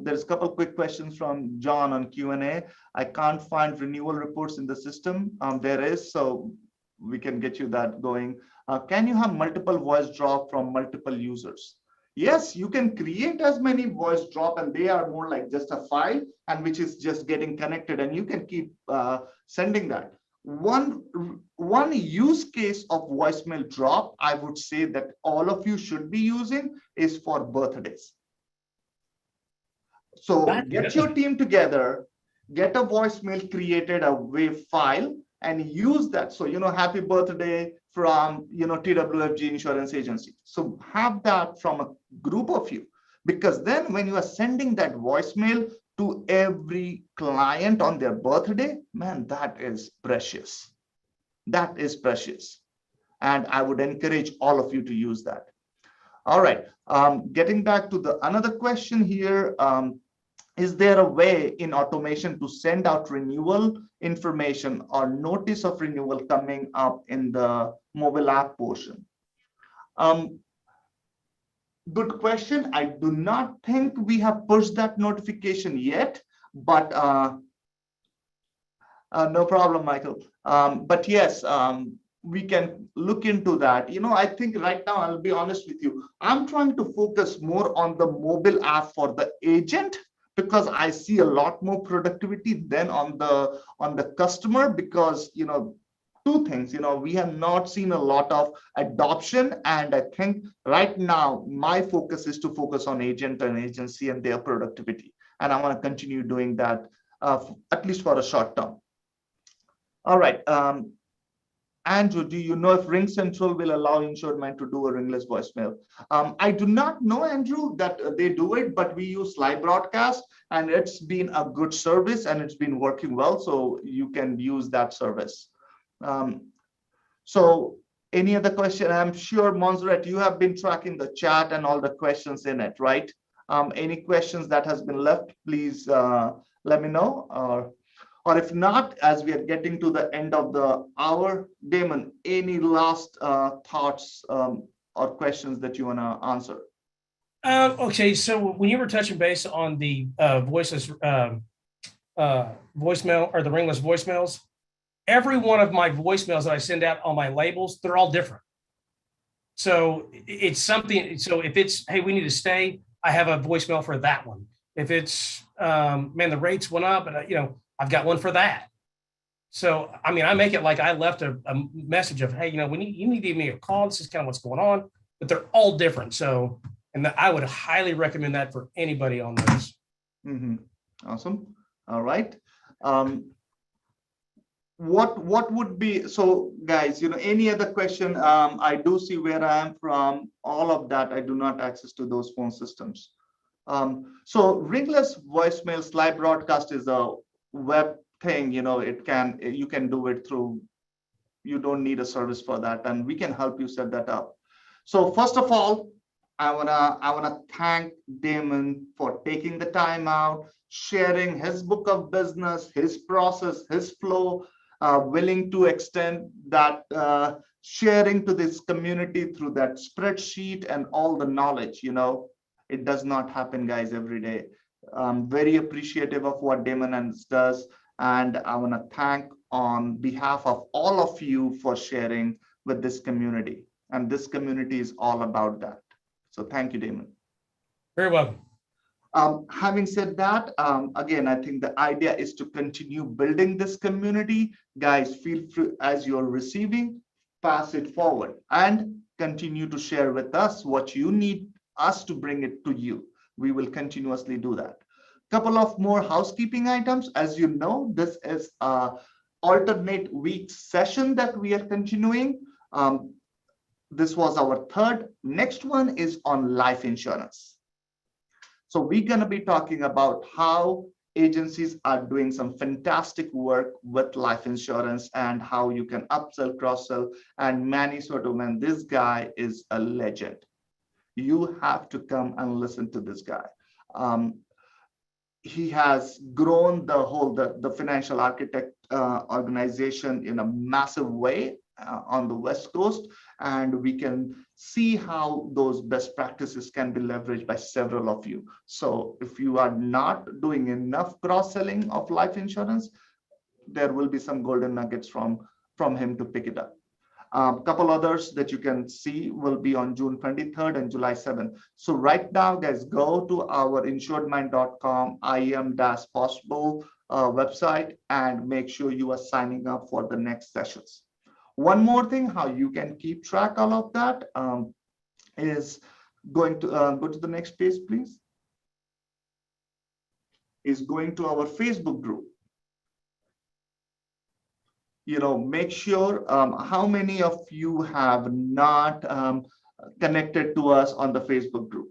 There's a couple quick questions from John on Q&A. I can't find renewal reports in the system. There is, so we can get you that going. Can you have multiple voice drop from multiple users? Yes, you can create as many voice drop, and they are more like just a file, and which is just getting connected, and you can keep sending that. One use case of voicemail drop, I would say that all of you should be using, is for birthdays. So get your team together, get a voicemail created, a WAV file, and use that. So, happy birthday from, TWFG Insurance Agency. So have that from a group of you, because then when you are sending that voicemail to every client on their birthday, man, that is precious. That is precious. And I would encourage all of you to use that. All right. Getting back to the another question here. Is there a way in automation to send out renewal information or notice of renewal coming up in the mobile app portion? Good question. I do not think we have pushed that notification yet, but no problem, Michael. But yes, we can look into that. I think right now, I'll be honest with you, I'm trying to focus more on the mobile app for the agent, because I see a lot more productivity than on the customer, because two things, we have not seen a lot of adoption, and I think right now my focus is to focus on agent and agency and their productivity, and I want to continue doing that at least for a short term. All right. Andrew, do you know if Ring Central will allow InsuredMine to do a ringless voicemail? I do not know, Andrew, that they do it, but we use live broadcast, and it's been a good service and it's been working well. So you can use that service. So any other question? I'm sure, Montserrat, you have been tracking the chat and all the questions in it, right? Any questions that has been left, please let me know. Or if not, as we are getting to the end of the hour, Damon, any last thoughts or questions that you want to answer? Okay, so when you were touching base on the voiceless voicemail or the ringless voicemails, every one of my voicemails that I send out on my labels, they're all different. So it's something. So if it's, hey, we need to stay, I have a voicemail for that one. If it's, man, the rates went up, and I've got one for that. So, I mean, I make it like I left a message of, hey, you need to give me a call. This is kind of what's going on, but they're all different. So, and I would highly recommend that for anybody on those. Awesome. All right. What would be, so guys, any other question? I do see where I am from. All of that, I do not access to those phone systems. So ringless voicemails live broadcast is a web thing. You can do it through, you don't need a service for that, and we can help you set that up. So first of all, I wanna thank Damon for taking the time out, sharing his book of business, his process, his flow, willing to extend that sharing to this community through that spreadsheet and all the knowledge. It does not happen, guys, every day. I'm very appreciative of what Damon does, and I want to thank on behalf of all of you for sharing with this community. And this community is all about that. So thank you, Damon. Very welcome. Having said that, again, I think the idea is to continue building this community. Guys, feel free, as you're receiving, pass it forward and continue to share with us what you need us to bring it to you. We will continuously do that. Couple of more housekeeping items. As you know, this is a alternate week session that we are continuing. This was our third. Next one is on life insurance. So we're going to be talking about how agencies are doing some fantastic work with life insurance and how you can upsell, cross-sell, and Manny Sotoman. This guy is a legend. You have to come and listen to this guy. He has grown the financial architect organization in a massive way on the West Coast, and we can see how those best practices can be leveraged by several of you. So if you are not doing enough cross-selling of life insurance, there will be some golden nuggets from him to pick it up. Couple others that you can see will be on June 23rd and July 7th. So right now, guys, go to our InsuredMine.com IM-possible website and make sure you are signing up for the next sessions. One more thing, how you can keep track all of that is going to go to the next page, please. Is going to our Facebook group. Make sure how many of you have not connected to us on the Facebook group.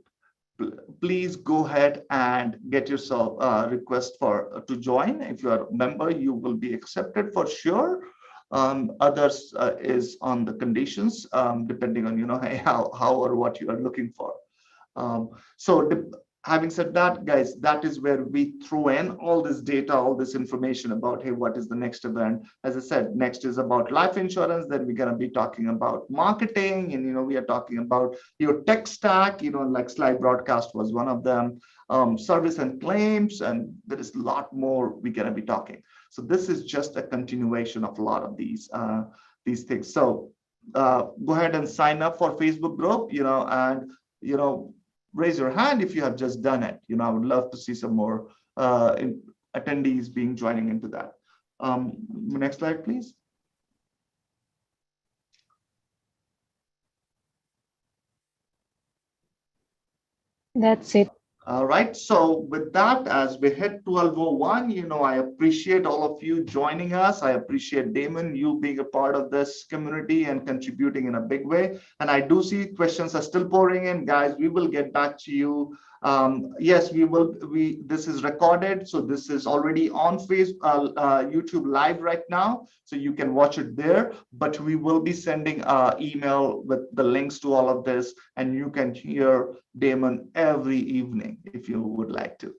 Please go ahead and get yourself a request to join. If you are a member, you will be accepted for sure. Others is on the conditions depending on how or what you are looking for. Having said that, guys, that is where we throw in all this data, all this information about, hey, what is the next event? As I said, next is about life insurance. Then we're going to be talking about marketing, and we are talking about your tech stack. Like slide broadcast was one of them. Service and claims, and there is a lot more we're going to be talking. So this is just a continuation of a lot of these things. So go ahead and sign up for Facebook group, and raise your hand if you have just done it. I would love to see some more attendees joining into that. Next slide, please. That's it. All right. So with that, as we hit 12:01, I appreciate all of you joining us. I appreciate Damon, you being a part of this community and contributing in a big way. And I do see questions are still pouring in, guys. We will get back to you. Yes, we will. This is recorded, so this is already on YouTube Live right now, so you can watch it there. But we will be sending an email with the links to all of this, and you can hear Damon every evening if you would like to.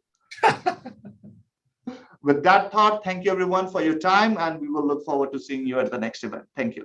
With that thought, thank you everyone for your time, and we will look forward to seeing you at the next event. Thank you.